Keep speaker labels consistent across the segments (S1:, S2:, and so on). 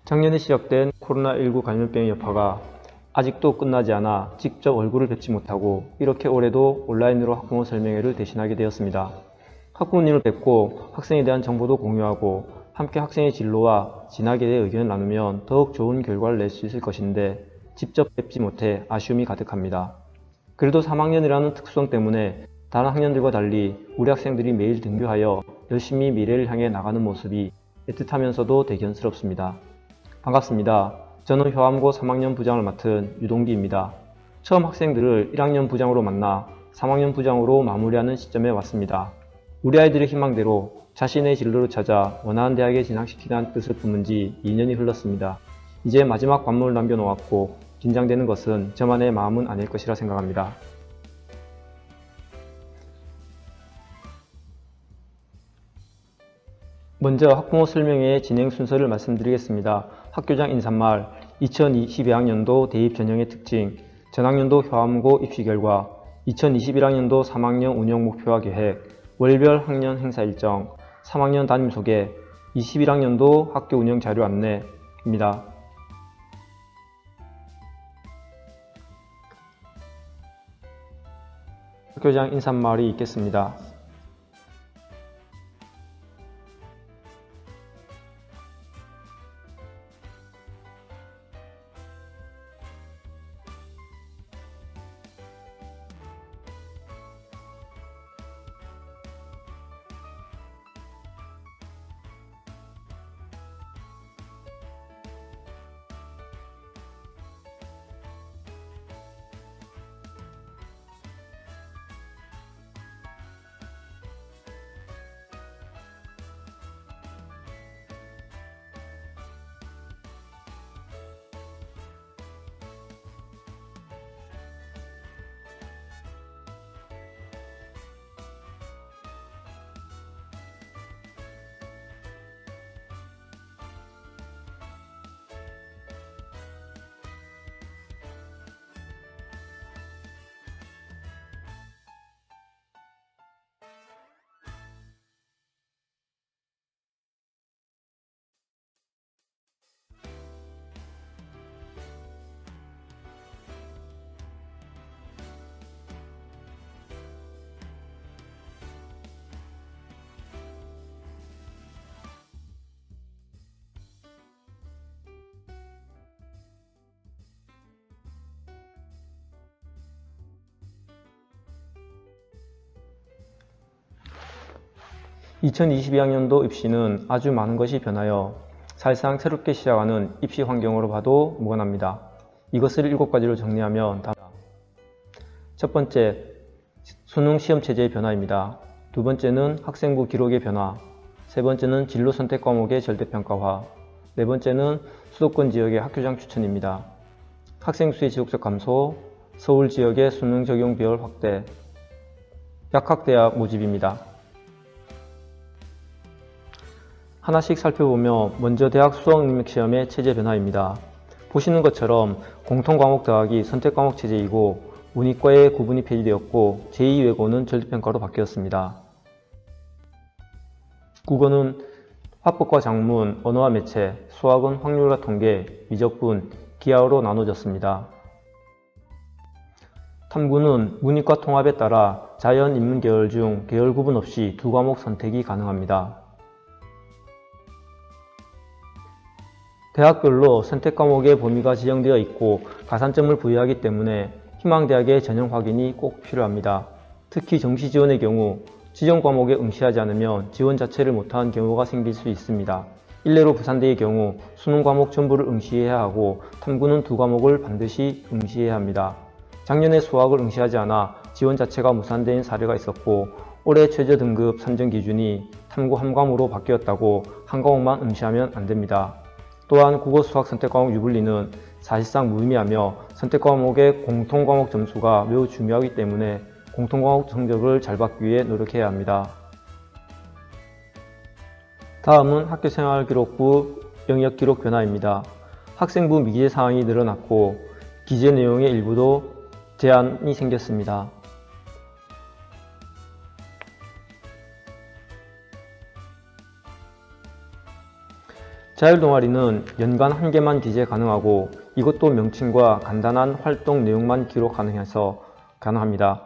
S1: 작년에 시작된 코로나19 감염병의 여파가 아직도 끝나지 않아 직접 얼굴을 뵙지 못하고 이렇게 올해도 온라인으로 학부모 설명회를 대신하게 되었습니다. 학부모님을 뵙고 학생에 대한 정보도 공유하고 함께 학생의 진로와 진학에 대해 의견을 나누면 더욱 좋은 결과를 낼 수 있을 것인데 직접 뵙지 못해 아쉬움이 가득합니다. 그래도 3학년이라는 특수성 때문에 다른 학년들과 달리 우리 학생들이 매일 등교하여 열심히 미래를 향해 나가는 모습이 애틋하면서도 대견스럽습니다. 반갑습니다. 저는 효암고 3학년 부장을 맡은 유동기입니다. 처음 학생들을 1학년 부장으로 만나 3학년 부장으로 마무리하는 시점에 왔습니다. 우리 아이들의 희망대로 자신의 진로를 찾아 원하는 대학에 진학시키자는 뜻을 품은 지 2년이 흘렀습니다. 이제 마지막 관문을 남겨놓았고 긴장되는 것은 저만의 마음은 아닐 것이라 생각합니다. 먼저 학부모 설명회의 진행 순서를 말씀드리겠습니다. 학교장 인사말, 2022학년도 대입 전형의 특징, 전학년도 효암고 입시 결과, 2021학년도 3학년 운영 목표와 계획, 월별 학년 행사 일정, 3학년 담임 소개, 21학년도 학교 운영 자료 안내입니다. 학교장 인사말이 있겠습니다. (2022학년도) 입시는 아주 많은 것이 변하여 사실상 새롭게 시작하는 입시 환경으로 봐도 무관합니다. 이것을 7가지로 정리하면 첫 번째, 수능 시험 체제의 변화입니다. 두 번째는 학생부 기록의 변화, 세 번째는 진로 선택 과목의 절대평가화, 네 번째는 수도권 지역의 학교장 추천입니다. 학생 수의 지속적 감소, 서울 지역의 수능 적용 비율 확대, 약학대학 모집입니다. 하나씩 살펴보며 먼저 대학 수학능력시험의 체제 변화입니다. 보시는 것처럼 공통과목 더하기 선택과목 체제이고 문이과의 구분이 폐지되었고 제2외고는 절대평가로 바뀌었습니다. 국어는 화법과 작문, 언어와 매체, 수학은 확률과 통계, 미적분, 기하로 나눠졌습니다. 탐구는 문이과 통합에 따라 자연, 인문 계열 중 계열 구분 없이 2과목 선택이 가능합니다. 대학별로 선택 과목의 범위가 지정되어 있고 가산점을 부여하기 때문에 희망대학의 전형 확인이 꼭 필요합니다. 특히 정시 지원의 경우 지정 과목에 응시하지 않으면 지원 자체를 못한 경우가 생길 수 있습니다. 일례로 부산대의 경우 수능 과목 전부를 응시해야 하고 탐구는 2과목을 반드시 응시해야 합니다. 작년에 수학을 응시하지 않아 지원 자체가 무산된 사례가 있었고 올해 최저 등급 선정 기준이 탐구 1과목으로 바뀌었다고 한 과목만 응시하면 안됩니다. 또한 국어 수학 선택과목 유불리는 사실상 무의미하며 선택과목의 공통과목 점수가 매우 중요하기 때문에 공통과목 성적을 잘 받기 위해 노력해야 합니다. 다음은 학교생활기록부 영역기록 변화입니다. 학생부 미기재 사항이 늘어났고 기재 내용의 일부도 제한이 생겼습니다. 자율동아리는 연간 1개만 기재 가능하고 이것도 명칭과 간단한 활동 내용만 기록 가능합니다.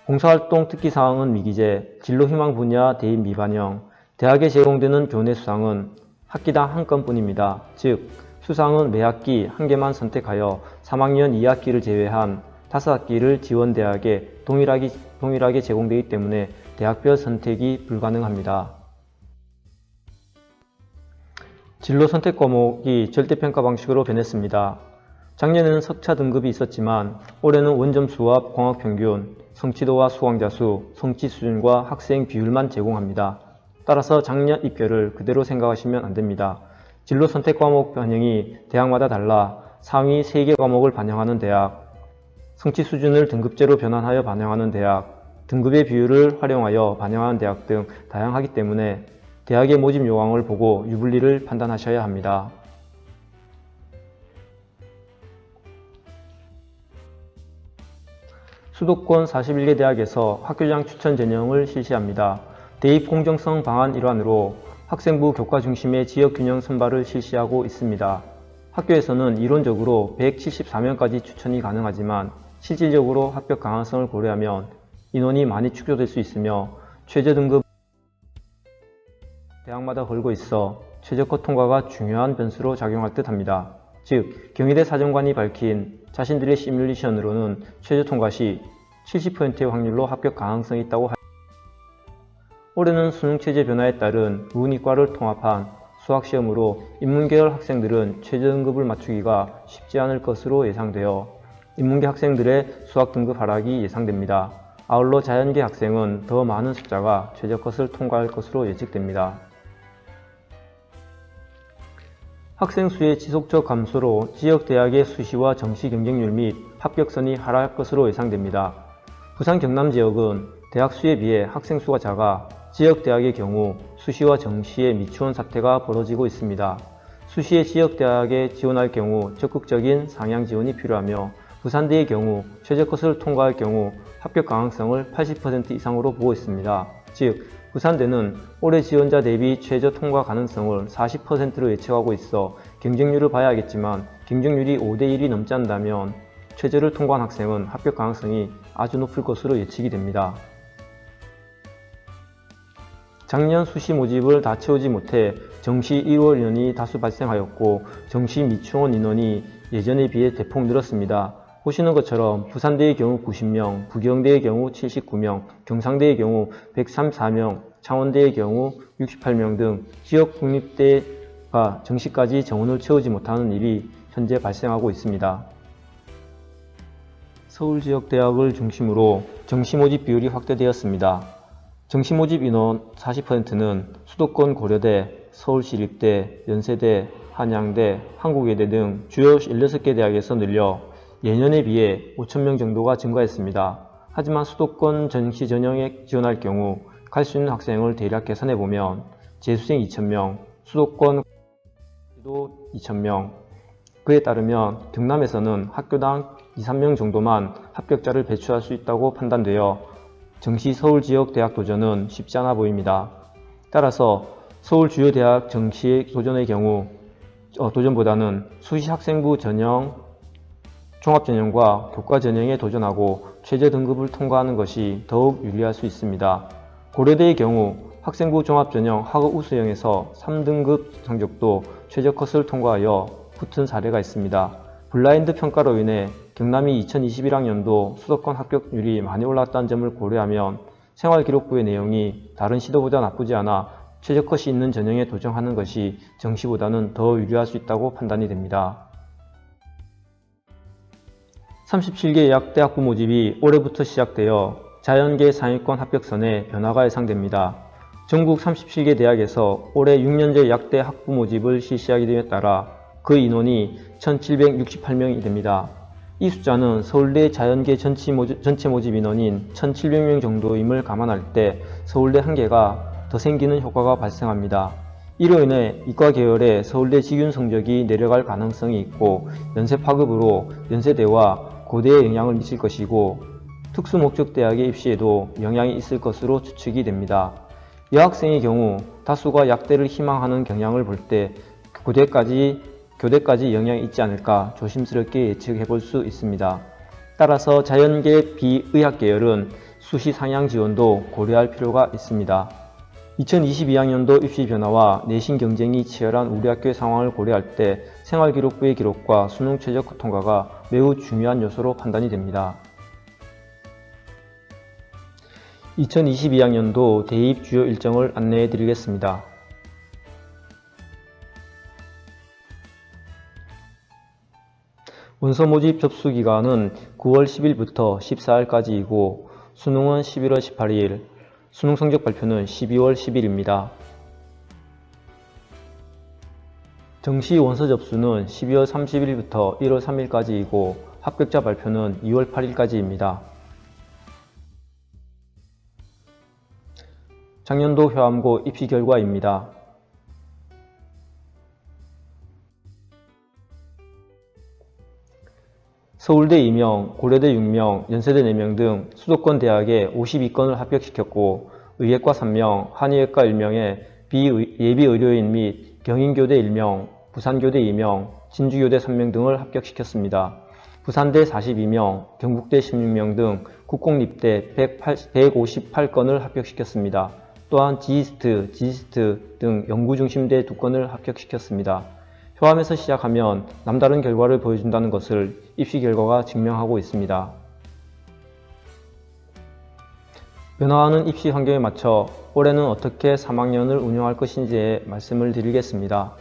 S1: 봉사활동 특기사항은 미기재, 진로희망 분야 대입 미반영, 대학에 제공되는 교내 수상은 학기당 1건뿐입니다. 즉, 수상은 매 학기 1개만 선택하여 3학년 2학기를 제외한 5학기를 지원대학에 동일하게 제공되기 때문에 대학별 선택이 불가능합니다. 진로 선택 과목이 절대평가 방식으로 변했습니다. 작년에는 석차 등급이 있었지만 올해는 원점 수합, 광학평균, 성취도와 수강자 수, 성취 수준과 학생 비율만 제공합니다. 따라서 작년 입결을 그대로 생각하시면 안됩니다. 진로 선택 과목 반영이 대학마다 달라 상위 3개 과목을 반영하는 대학, 성취 수준을 등급제로 변환하여 반영하는 대학, 등급의 비율을 활용하여 반영하는 대학 등 다양하기 때문에 대학의 모집 요강을 보고 유불리를 판단하셔야 합니다. 수도권 41개 대학에서 학교장 추천 전형을 실시합니다. 대입 공정성 방안 일환으로 학생부 교과 중심의 지역균형 선발을 실시하고 있습니다. 학교에서는 이론적으로 174명까지 추천이 가능하지만 실질적으로 합격 가능성을 고려하면 인원이 많이 축소될 수 있으며 최저 등급 대학마다 걸고 있어 최저컷 통과가 중요한 변수로 작용할 듯 합니다. 즉, 경희대 사정관이 밝힌 자신들의 시뮬레이션으로는 최저 통과 시 70%의 확률로 합격 가능성이 있다고 올해는 수능체제 변화에 따른 문이과를 통합한 수학시험으로 인문계열 학생들은 최저 등급을 맞추기가 쉽지 않을 것으로 예상되어 인문계 학생들의 수학 등급 하락이 예상됩니다. 아울러 자연계 학생은 더 많은 숫자가 최저컷을 통과할 것으로 예측됩니다. 학생 수의 지속적 감소로 지역대학의 수시와 정시 경쟁률 및 합격선이 하락할 것으로 예상됩니다. 부산 경남 지역은 대학 수에 비해 학생 수가 작아 지역대학의 경우 수시와 정시의 미추원 사태가 벌어지고 있습니다. 수시의 지역대학에 지원할 경우 적극적인 상향 지원이 필요하며 부산대의 경우 최저컷을 통과할 경우 합격 가능성을 80% 이상으로 보고 있습니다. 즉, 부산대는 올해 지원자 대비 최저 통과 가능성을 40%로 예측하고 있어 경쟁률을 봐야겠지만 경쟁률이 5대1이 넘지 않는다면 최저를 통과한 학생은 합격 가능성이 아주 높을 것으로 예측이 됩니다. 작년 수시 모집을 다 채우지 못해 정시 1월 인원이 다수 발생하였고 정시 미충원 인원이 예전에 비해 대폭 늘었습니다. 보시는 것처럼 부산대의 경우 90명, 부경대의 경우 79명, 경상대의 경우 134명, 창원대의 경우 68명 등 지역 국립대가 정시까지 정원을 채우지 못하는 일이 현재 발생하고 있습니다. 서울 지역 대학을 중심으로 정시 모집 비율이 확대되었습니다. 정시 모집 인원 40%는 수도권 고려대, 서울시립대, 연세대, 한양대, 한국외대 등 주요 16개 대학에서 늘려 예년에 비해 5,000명 정도가 증가했습니다. 하지만 수도권 정시 전형에 지원할 경우 갈 수 있는 학생을 대략 계산해보면 재수생 2,000명, 수도권 도 2,000명, 그에 따르면 경남에서는 학교당 2~3명 정도만 합격자를 배출할 수 있다고 판단되어 정시 서울 지역 대학 도전은 쉽지 않아 보입니다. 따라서 서울 주요 대학 정시 도전의 경우 도전보다는 수시 학생부 전형, 종합전형과 교과전형에 도전하고 최저 등급을 통과하는 것이 더욱 유리할 수 있습니다. 고려대의 경우 학생부 종합전형 학업 우수형에서 3등급 성적도 최저컷을 통과하여 붙은 사례가 있습니다. 블라인드 평가로 인해 경남이 2021학년도 수도권 합격률이 많이 올랐다는 점을 고려하면 생활기록부의 내용이 다른 시도보다 나쁘지 않아 최저컷이 있는 전형에 도전하는 것이 정시보다는 더 유리할 수 있다고 판단이 됩니다. 37개 약대학부 모집이 올해부터 시작되어 자연계 상위권 합격선에 변화가 예상됩니다. 전국 37개 대학에서 올해 6년제 약대 학부 모집을 실시하게 됨에 따라 그 인원이 1,768명이 됩니다. 이 숫자는 서울대 자연계 전체 모집 인원인 1,700명 정도임을 감안할 때 서울대 한 개가 더 생기는 효과가 발생합니다. 이로 인해 이과 계열의 서울대 직윤 성적이 내려갈 가능성이 있고 연세 파급으로 연세대와 고대에 영향을 미칠 것이고 특수목적대학의 입시에도 영향이 있을 것으로 추측이 됩니다. 여학생의 경우 다수가 약대를 희망하는 경향을 볼 때 교대까지 영향이 있지 않을까 조심스럽게 예측해 볼 수 있습니다. 따라서 자연계 비의학 계열은 수시 상향 지원도 고려할 필요가 있습니다. 2022학년도 입시 변화와 내신 경쟁이 치열한 우리 학교의 상황을 고려할 때 생활기록부의 기록과 수능 최저 통과가 매우 중요한 요소로 판단이 됩니다. 2022학년도 대입 주요 일정을 안내해 드리겠습니다. 원서 모집 접수 기간은 9월 10일부터 14일까지이고 수능은 11월 18일, 수능 성적 발표는 12월 10일입니다. 정시 원서 접수는 12월 30일부터 1월 3일까지이고 합격자 발표는 2월 8일까지입니다. 작년도 효암고 입시 결과입니다. 서울대 2명, 고려대 6명, 연세대 4명 등 수도권 대학에 52건을 합격시켰고 의예과 3명, 한의예과 1명에 예비의료인 및 경인교대 1명, 부산교대 2명, 진주교대 3명 등을 합격시켰습니다. 부산대 42명, 경북대 16명 등 국공립대 158건을 합격시켰습니다. 또한 지스트 등 연구중심대 2건을 합격시켰습니다. 효암에서 시작하면 남다른 결과를 보여준다는 것을 입시 결과가 증명하고 있습니다. 변화하는 입시 환경에 맞춰 올해는 어떻게 3학년을 운영할 것인지에 말씀을 드리겠습니다.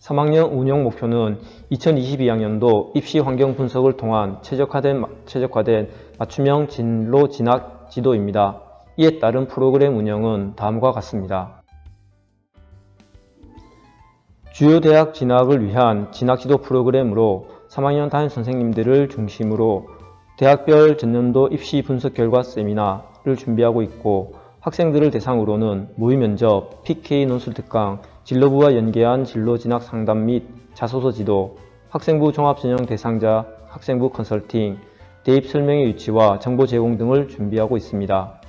S1: 3학년 운영 목표는 2022학년도 입시 환경 분석을 통한 최적화된 맞춤형 진로 진학 지도입니다. 이에 따른 프로그램 운영은 다음과 같습니다. 주요 대학 진학을 위한 진학지도 프로그램으로 3학년 담임 선생님들을 중심으로 대학별 전년도 입시 분석 결과 세미나를 준비하고 있고 학생들을 대상으로는 모의 면접, PK 논술 특강, 진로부와 연계한 진로 진학 상담 및 자소서 지도, 학생부 종합전형 대상자, 학생부 컨설팅, 대입 설명회 유치와 정보 제공 등을 준비하고 있습니다.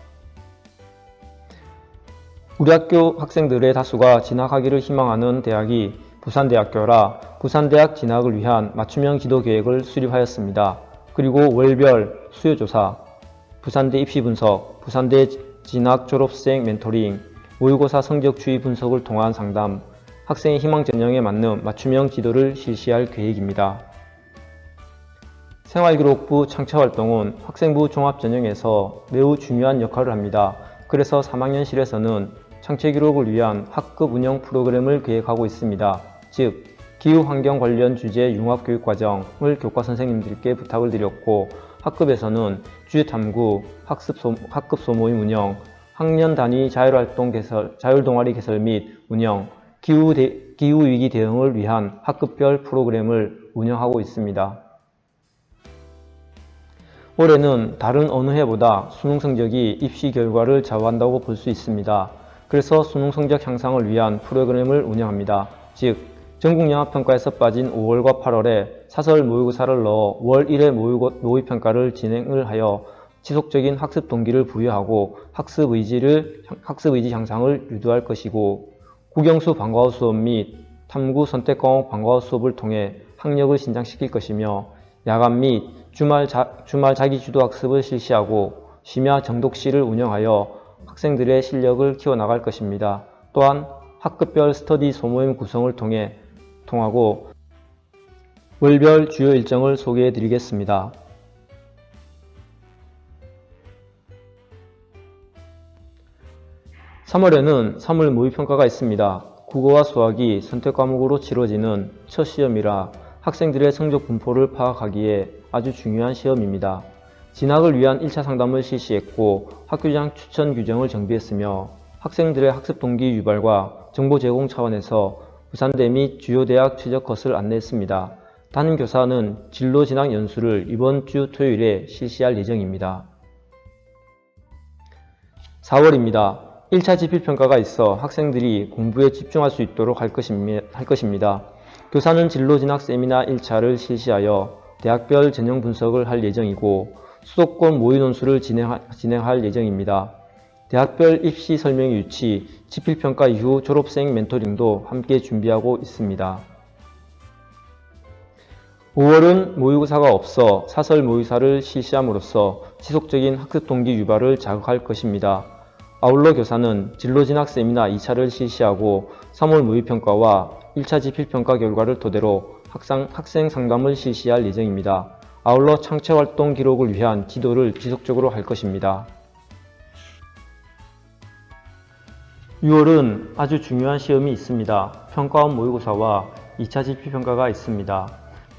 S1: 우리 학교 학생들의 다수가 진학하기를 희망하는 대학이 부산대학교라 부산대학 진학을 위한 맞춤형 지도 계획을 수립하였습니다. 그리고 월별 수요조사, 부산대 입시 분석, 부산대 진학 졸업생 멘토링, 모의고사 성적 추이 분석을 통한 상담, 학생의 희망 전형에 맞는 맞춤형 지도를 실시할 계획입니다. 생활기록부 창차활동은 학생부 종합전형에서 매우 중요한 역할을 합니다. 그래서 3학년실에서는 창체기록을 위한 학급 운영 프로그램을 계획하고 있습니다. 즉, 기후환경 관련 주제 융합교육과정을 교과 선생님들께 부탁을 드렸고 학급에서는 주제탐구, 학급 소모임 운영, 학년 단위 자율동아리 개설 및 운영, 기후위기 대응을 위한 학급별 프로그램을 운영하고 있습니다. 올해는 다른 어느 해보다 수능 성적이 입시 결과를 좌우한다고 볼 수 있습니다. 그래서 수능 성적 향상을 위한 프로그램을 운영합니다. 즉, 전국영합평가에서 빠진 5월과 8월에 사설 모의고사를 넣어 월 1회 모의평가를 진행을 하여 지속적인 학습 동기를 부여하고 학습 의지 향상을 유도할 것이고 국영수 방과후 수업 및 탐구 선택과목 방과후 수업을 통해 학력을 신장시킬 것이며 야간 및 주말 자기주도 학습을 실시하고 심야 정독실을 운영하여 학생들의 실력을 키워나갈 것입니다. 또한 학급별 스터디 소모임 구성을 통하고 월별 주요 일정을 소개해 드리겠습니다. 3월에는 3월 모의평가가 있습니다. 국어와 수학이 선택과목으로 치러지는 첫 시험이라 학생들의 성적 분포를 파악하기에 아주 중요한 시험입니다. 진학을 위한 1차 상담을 실시했고 학교장 추천 규정을 정비했으며 학생들의 학습 동기 유발과 정보 제공 차원에서 부산대 및 주요 대학 최적 컷을 안내했습니다. 담임교사는 진로 진학 연수를 이번 주 토요일에 실시할 예정입니다. 4월입니다. 1차 지필평가가 있어 학생들이 공부에 집중할 수 있도록 할 것입니다. 교사는 진로 진학 세미나 1차를 실시하여 대학별 전형 분석을 할 예정이고 수도권 모의 논술을 진행할 예정입니다. 대학별 입시 설명 유치, 지필평가 이후 졸업생 멘토링도 함께 준비하고 있습니다. 5월은 모의고사가 없어 사설 모의사를 실시함으로써 지속적인 학습 동기 유발을 자극할 것입니다. 아울러 교사는 진로진학 세미나 2차를 실시하고 3월 모의평가와 1차 지필평가 결과를 토대로 학생 상담을 실시할 예정입니다. 아울러 창체활동 기록을 위한 지도를 지속적으로 할 것입니다. 6월은 아주 중요한 시험이 있습니다. 평가원 모의고사와 2차 지필평가가 있습니다.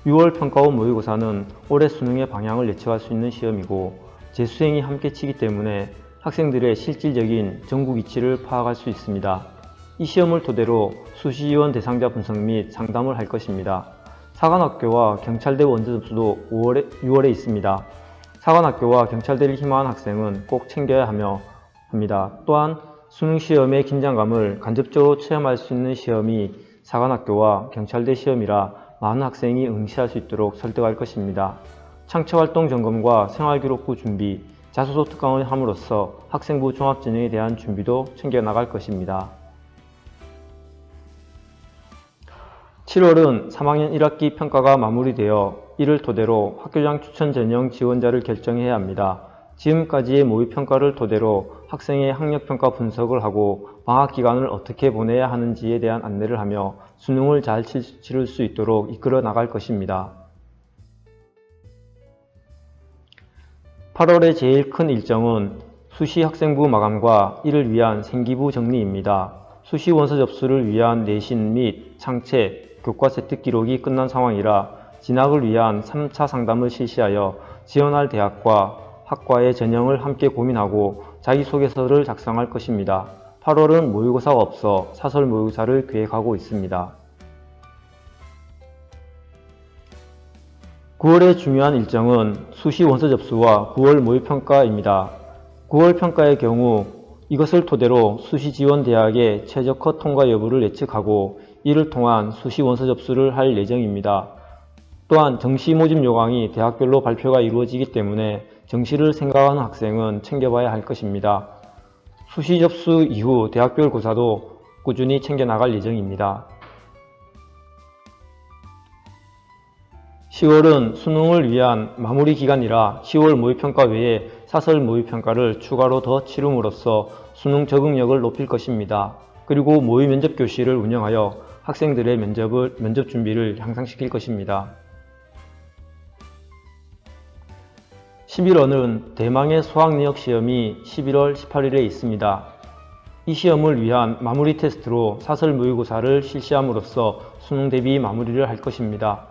S1: 6월 평가원 모의고사는 올해 수능의 방향을 예측할 수 있는 시험이고 재수생이 함께 치기 때문에 학생들의 실질적인 전국 위치를 파악할 수 있습니다. 이 시험을 토대로 수시 지원 대상자 분석 및 상담을 할 것입니다. 사관학교와 경찰대 원서 접수도 6월에 있습니다. 사관학교와 경찰대를 희망하는 학생은 꼭 챙겨야 합니다. 또한 수능시험의 긴장감을 간접적으로 체험할 수 있는 시험이 사관학교와 경찰대 시험이라 많은 학생이 응시할 수 있도록 설득할 것입니다. 창체활동 점검과 생활기록부 준비, 자소서 특강을 함으로써 학생부 종합전형에 대한 준비도 챙겨나갈 것입니다. 7월은 3학년 1학기 평가가 마무리되어 이를 토대로 학교장 추천 전형 지원자를 결정해야 합니다. 지금까지의 모의평가를 토대로 학생의 학력평가 분석을 하고 방학기간을 어떻게 보내야 하는지에 대한 안내를 하며 수능을 잘 치를 수 있도록 이끌어 나갈 것입니다. 8월의 제일 큰 일정은 수시 학생부 마감과 이를 위한 생기부 정리입니다. 수시 원서 접수를 위한 내신 및 창체, 교과 세특 기록이 끝난 상황이라 진학을 위한 3차 상담을 실시하여 지원할 대학과 학과의 전형을 함께 고민하고 자기소개서를 작성할 것입니다. 8월은 모의고사가 없어 사설 모의고사를 계획하고 있습니다. 9월의 중요한 일정은 수시 원서 접수와 9월 모의평가입니다. 9월 평가의 경우 이것을 토대로 수시 지원 대학의 최저컷 통과 여부를 예측하고 이를 통한 수시 원서 접수를 할 예정입니다. 또한 정시 모집 요강이 대학별로 발표가 이루어지기 때문에 정시를 생각하는 학생은 챙겨봐야 할 것입니다. 수시 접수 이후 대학별 고사도 꾸준히 챙겨나갈 예정입니다. 10월은 수능을 위한 마무리 기간이라 10월 모의평가 외에 사설 모의평가를 추가로 더 치름으로써 수능 적응력을 높일 것입니다. 그리고 모의 면접 교실을 운영하여 학생들의 면접 준비를 향상시킬 것입니다. 11월은 대망의 수학능력 시험이 11월 18일에 있습니다. 이 시험을 위한 마무리 테스트로 사설 모의고사를 실시함으로써 수능 대비 마무리를 할 것입니다.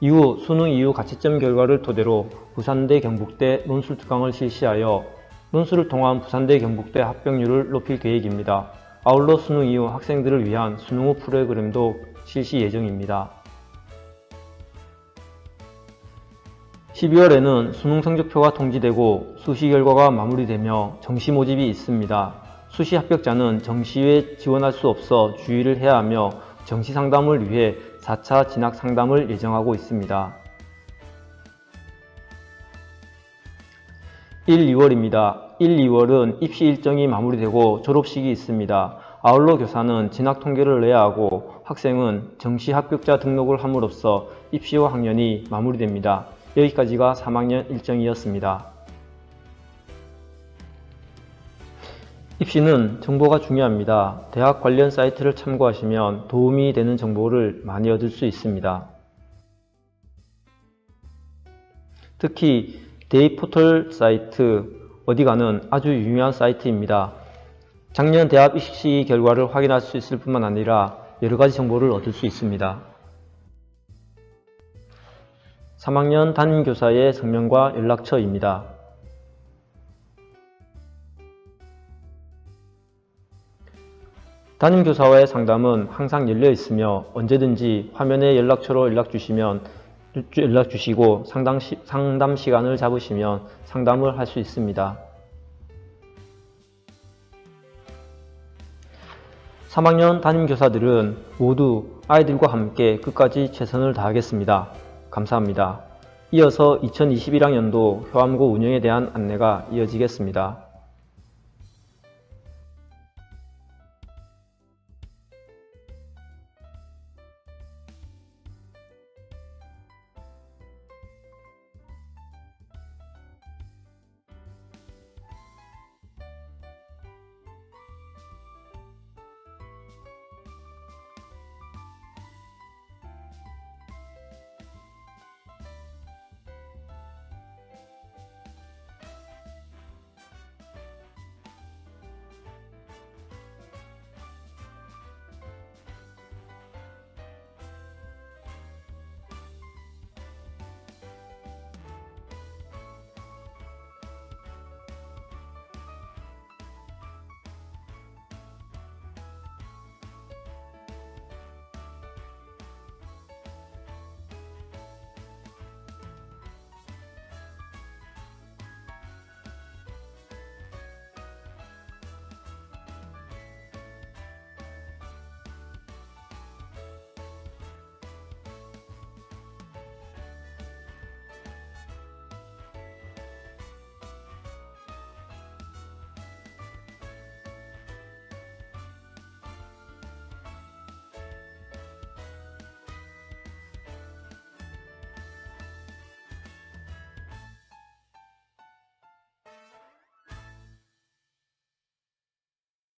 S1: 이후 수능 이후 가채점 결과를 토대로 부산대 경북대 논술 특강을 실시하여 논술을 통한 부산대 경북대 합격률을 높일 계획입니다. 아울러 수능 이후 학생들을 위한 수능 후 프로그램도 실시 예정입니다. 12월에는 수능 성적표가 통지되고 수시 결과가 마무리되며 정시 모집이 있습니다. 수시 합격자는 정시에 지원할 수 없어 주의를 해야 하며 정시 상담을 위해 4차 진학 상담을 예정하고 있습니다. 1, 2월입니다. 1, 2월은 입시 일정이 마무리되고 졸업식이 있습니다. 아울러 교사는 진학 통계를 내야 하고 학생은 정시 합격자 등록을 함으로써 입시와 학년이 마무리됩니다. 여기까지가 3학년 일정이었습니다. 입시는 정보가 중요합니다. 대학 관련 사이트를 참고하시면 도움이 되는 정보를 많이 얻을 수 있습니다. 특히 대입 포털 사이트 어디가는 아주 유명한 사이트입니다. 작년 대학 입시 결과를 확인할 수 있을 뿐만 아니라 여러가지 정보를 얻을 수 있습니다. 3학년 담임교사의 성명과 연락처입니다. 담임교사와의 상담은 항상 열려 있으며 언제든지 화면에 연락처로 연락 주시고 상담 시간을 잡으시면 상담을 할 수 있습니다. 3학년 담임교사들은 모두 아이들과 함께 끝까지 최선을 다하겠습니다. 감사합니다. 이어서 2021학년도 효암고 운영에 대한 안내가 이어지겠습니다.